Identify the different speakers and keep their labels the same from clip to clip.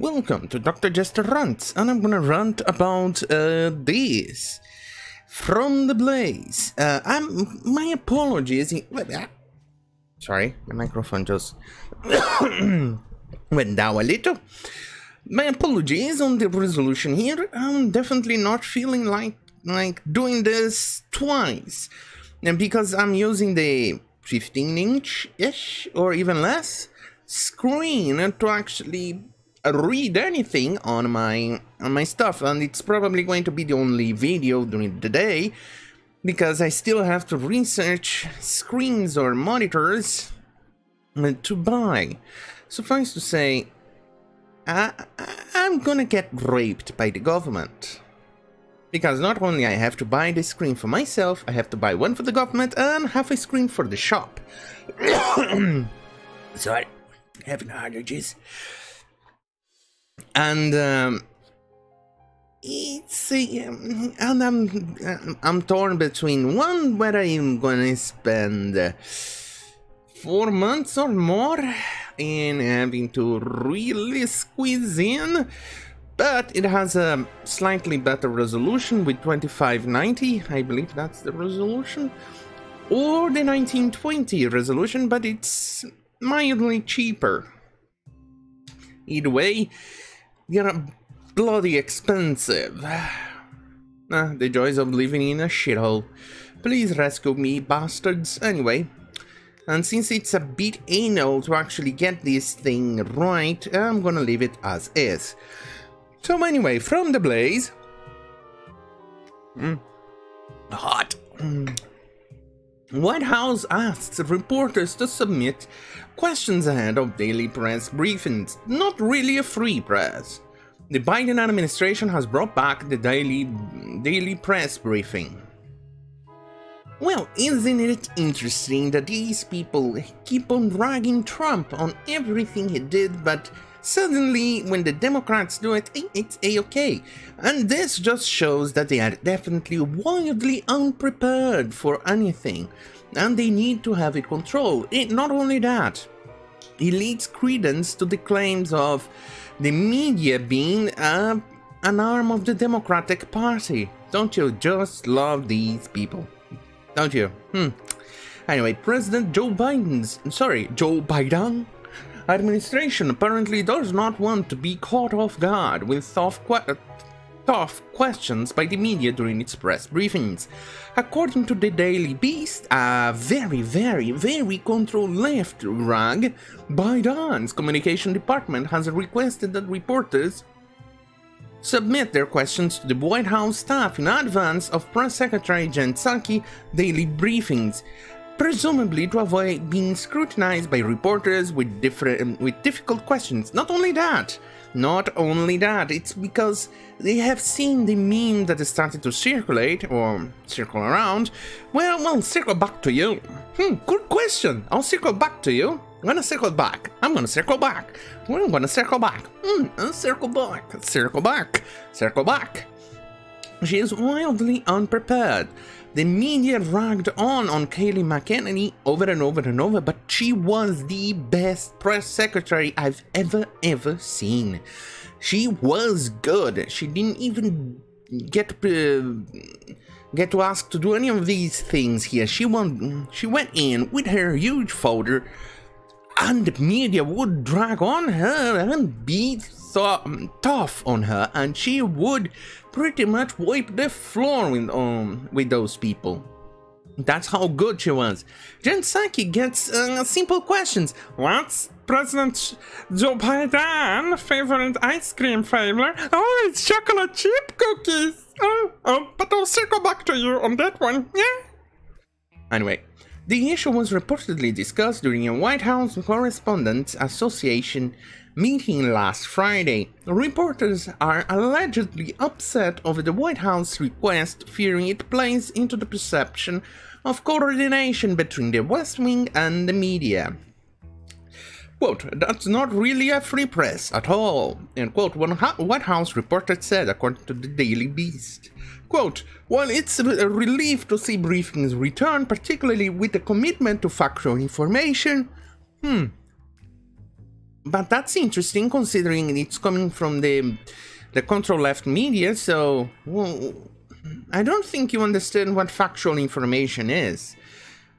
Speaker 1: Welcome to Dr. Jester Rants, and I'm gonna rant about this from the Blaze. My apologies. Sorry, the microphone just went down a little. My apologies on the resolution here. I'm definitely not feeling like doing this twice, and because I'm using the 15-inch-ish or even less screen to actually read anything on my stuff, and it's probably going to be the only video during the day because I still have to research screens or monitors to buy. Suffice to say, I'm gonna get raped by the government, because not only I have to buy this screen for myself, I have to buy one for the government and half a screen for the shop. Sorry, having allergies. And I'm torn between one where I'm gonna spend 4 months or more in having to really squeeze in, but it has a slightly better resolution with 2590, I believe that's the resolution, or the 1920 resolution, but it's mildly cheaper. Either way, they're bloody expensive. The joys of living in a shithole. Please rescue me, bastards. Anyway, and since it's a bit anal to actually get this thing right, I'm gonna leave it as is. So anyway, from the Blaze. Hot. White House asks reporters to submit questions ahead of daily press briefings. Not really a free press. The Biden administration has brought back the daily press briefing. Well, isn't it interesting that these people keep on ragging Trump on everything he did, but suddenly when the Democrats do it, it's a-okay. And this just shows that they are definitely wildly unprepared for anything, and they need to have it controlled. Not only that, it leads credence to the claims of the media being an arm of the Democratic Party. Don't you just love these people? Don't you? Anyway, President Joe Biden administration apparently does not want to be caught off guard with tough questions by the media during its press briefings. According to the Daily Beast, a very controlled left rag, Biden's communication department has requested that reporters submit their questions to the White House staff in advance of Press Secretary Jen Psaki daily briefings, presumably to avoid being scrutinized by reporters with difficult questions. Not only that, it's because they have seen the meme that has started to circulate, or circle around. Well, circle back to you. Good question. I'll circle back to you. I'm gonna circle back. We're gonna circle back. Circle back. She is wildly unprepared. The media ragged on Kayleigh McEnany over and over, but she was the best press secretary I've ever seen. She was good. She didn't even get to ask to do any of these things here. She went in with her huge folder, and the media would drag on her and be tough on her, and she would pretty much wipe the floor with those people. That's how good she was. Jen Psaki gets simple questions. What's President Joe Biden favorite ice cream flavor? Oh, it's chocolate chip cookies. But I'll circle back to you on that one, yeah? Anyway, the issue was reportedly discussed during a White House Correspondents Association meeting last Friday. Reporters are allegedly upset over the White House request, fearing it plays into the perception of coordination between the West Wing and the media. Quote, that's not really a free press at all, end quote, one White House reporter said, according to the Daily Beast. Quote, while it's a relief to see briefings return, particularly with a commitment to factual information, but that's interesting considering it's coming from the control left media, so well, I don't think you understand what factual information is.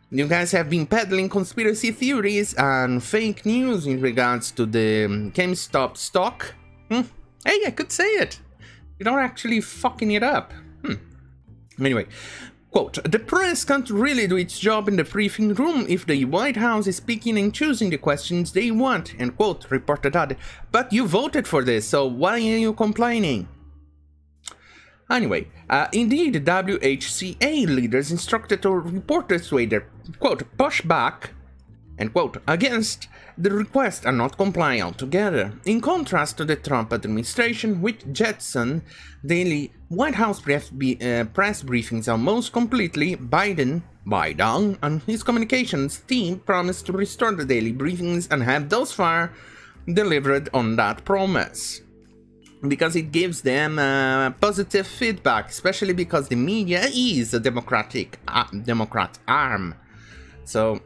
Speaker 1: You guys have been peddling conspiracy theories and fake news in regards to the GameStop stock. Hey, I could say it. You're not actually fucking it up. Anyway, quote, the press can't really do its job in the briefing room if the White House is picking and choosing the questions they want, end quote, reported Ade. But you voted for this, so why are you complaining? Anyway, indeed, WHCA leaders instructed reporters to either, quote, push back, end quote, against the request and not comply altogether, in contrast to the Trump administration, which jettisoned daily White House press briefings almost completely. Biden and his communications team promised to restore the daily briefings and have thus far delivered on that promise, because it gives them positive feedback, especially because the media is a Democrat arm. So,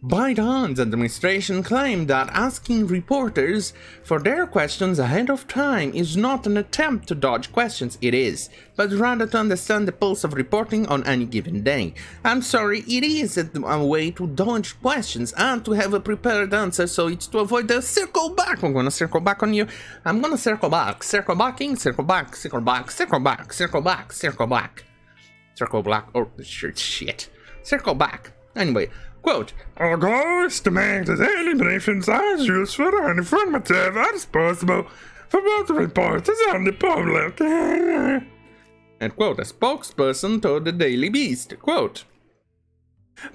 Speaker 1: Biden's administration claimed that asking reporters for their questions ahead of time is not an attempt to dodge questions, it is, but rather to understand the pulse of reporting on any given day. I'm sorry, it is a way to dodge questions and to have a prepared answer, so it's to avoid the circle back. I'm gonna circle back on you. I'm gonna circle back. Circle backing, circle back, circle back, circle back, circle back, circle back. Circle back. Oh, shit. Circle back. Anyway. Quote, our goal is to make the daily briefings as useful and informative as possible for both reporters and the public. And quote, a spokesperson told the Daily Beast, quote,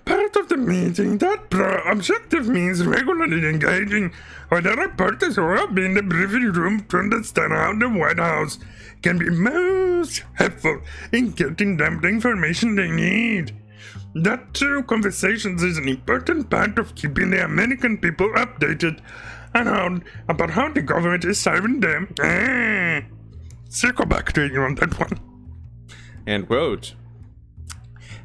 Speaker 1: part of the meeting, that objective means regularly engaging with the reporters who will be in the briefing room to understand how the White House can be most helpful in getting them the information they need. That true conversations is an important part of keeping the American people updated about how the government is serving them. Circle back to you on that one. End quote.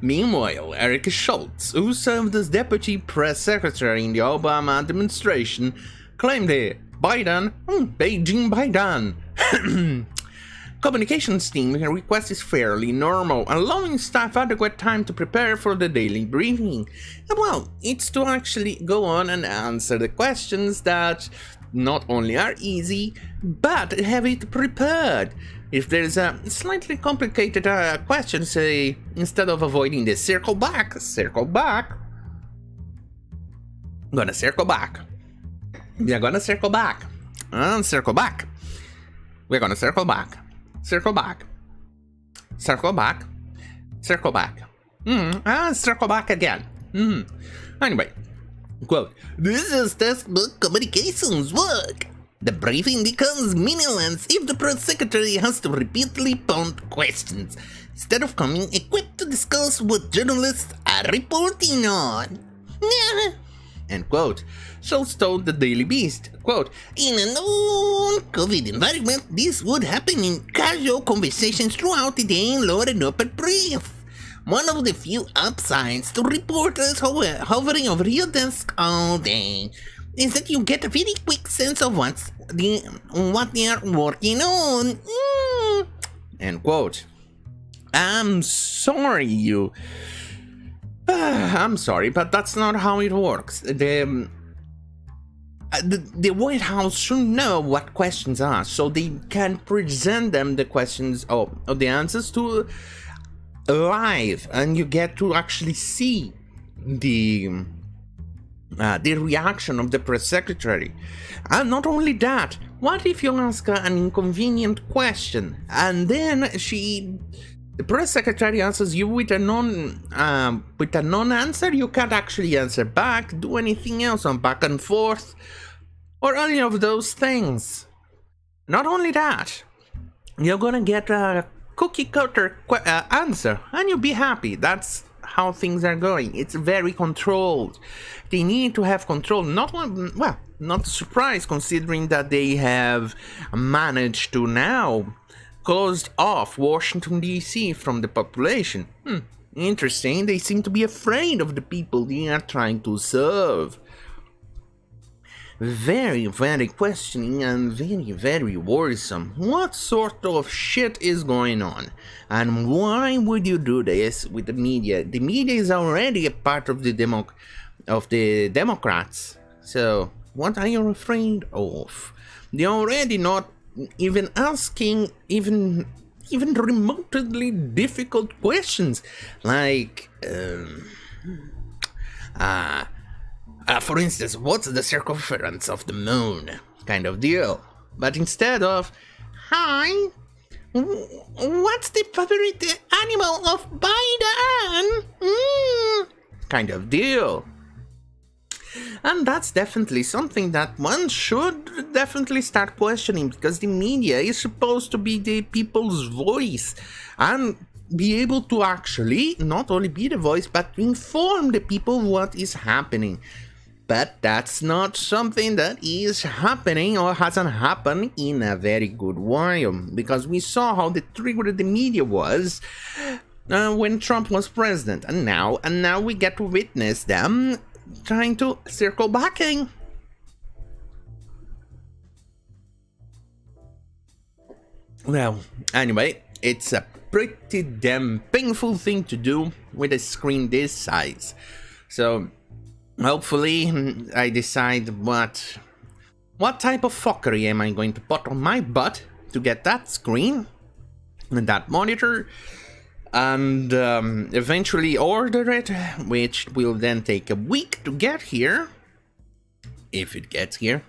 Speaker 1: Meanwhile, Eric Schultz, who served as deputy press secretary in the Obama administration, claimed that Beijing Biden communications team request is fairly normal, allowing staff adequate time to prepare for the daily briefing. Well, it's to actually go on and answer the questions that not only are easy, but have it prepared. If there's a slightly complicated question, say, instead of avoiding the circle back, I'm gonna circle back. We're gonna circle back. And circle back. We're gonna circle back. Circle back. Circle back. Circle back. And circle back again. Anyway, quote, this is textbook communications work. The briefing becomes meaningless if the press secretary has to repeatedly prompt questions, instead of coming equipped to discuss what journalists are reporting on. End quote. Schultz told the Daily Beast, quote, in a non-COVID environment, this would happen in casual conversations throughout the day in lower and upper brief. One of the few upsides to reporters hovering over your desk all day is that you get a very quick sense of what they are working on. End quote. I'm sorry, I'm sorry, but that's not how it works. The White House should know what questions are, so they can present them the questions or the answers to live, and you get to actually see the reaction of the press secretary. And not only that, what if you ask her an inconvenient question and then the press secretary answers you with a non-answer? You can't actually answer back, do anything else on back and forth, or any of those things. Not only that, you're gonna get a cookie cutter answer, and you'll be happy. That's how things are going. It's very controlled. They need to have control. Not a surprise considering that they have managed to now closed off Washington DC from the population. Interesting. They seem to be afraid of the people they are trying to serve. very, very questioning and very, very worrisome. What sort of shit is going on? And why would you do this with the media? The media is already a part of the Democrats. So, what are you afraid of? They're already not even asking even remotely difficult questions, like, for instance, what's the circumference of the moon? Kind of deal. But instead of, hi, what's the favorite animal of Biden? Kind of deal. And that's definitely something that one should definitely start questioning, because the media is supposed to be the people's voice and be able to actually not only be the voice but to inform the people what is happening. But that's not something that is happening or hasn't happened in a very good while, because we saw how the trigger the media was when Trump was president, and now we get to witness them trying to circle backing. Well, anyway, it's a pretty damn painful thing to do with a screen this size. So hopefully I decide what type of fuckery am I going to put on my butt to get that screen and that monitor, and eventually order it, which will then take a week to get here, if it gets here,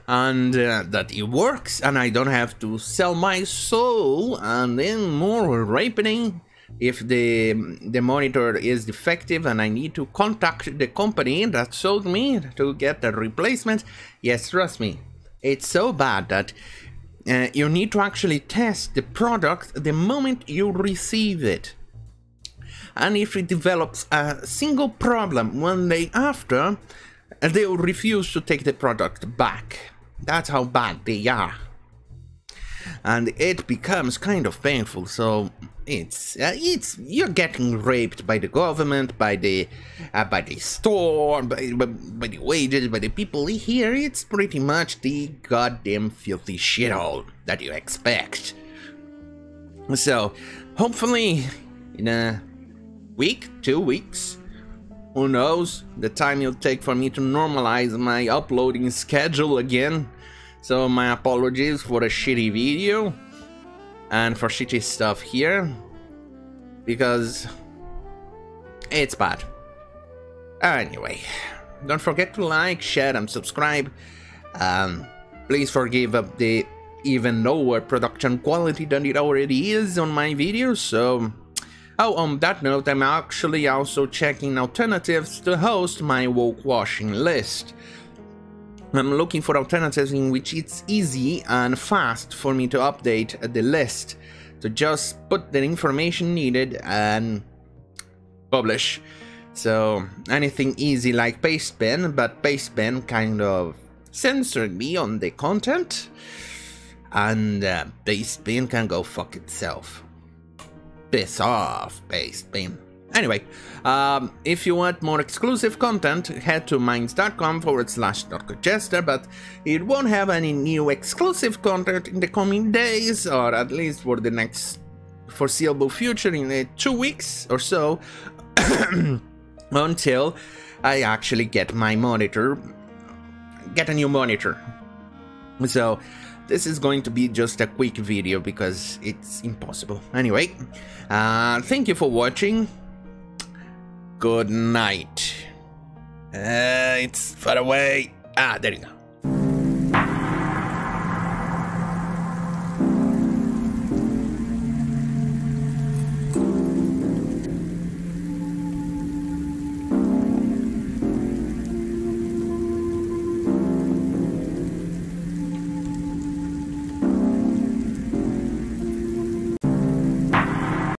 Speaker 1: and that it works and I don't have to sell my soul and then more raping if the monitor is defective and I need to contact the company that sold me to get a replacement. Yes, trust me, it's so bad that you need to actually test the product the moment you receive it. And if it develops a single problem one day after, they will refuse to take the product back. That's how bad they are. And it becomes kind of painful, so it's you're getting raped by the government, by the store, by the wages, by the people here. It's pretty much the goddamn filthy shithole that you expect. So hopefully in a week, 2 weeks, who knows, the time it'll take for me to normalize my uploading schedule again. So my apologies for a shitty video and for shitty stuff here, because it's bad. Anyway, don't forget to like, share and subscribe. Please forgive the even lower production quality than it already is on my videos. So, oh, on that note, I'm actually also checking alternatives to host my woke washing list. I'm looking for alternatives in which it's easy and fast for me to update the list, to just put the information needed and publish. So anything easy like Pastebin, but Pastebin kind of censored me on the content, and Pastebin can go fuck itself. Piss off, Pastebin. Anyway, if you want more exclusive content, head to minds.com/DarkoJester, but it won't have any new exclusive content in the coming days, or at least for the next foreseeable future, in 2 weeks or so, until I actually get my monitor, get a new monitor. So this is going to be just a quick video because it's impossible. Anyway, thank you for watching. Good night. It's far away. Ah, there you go.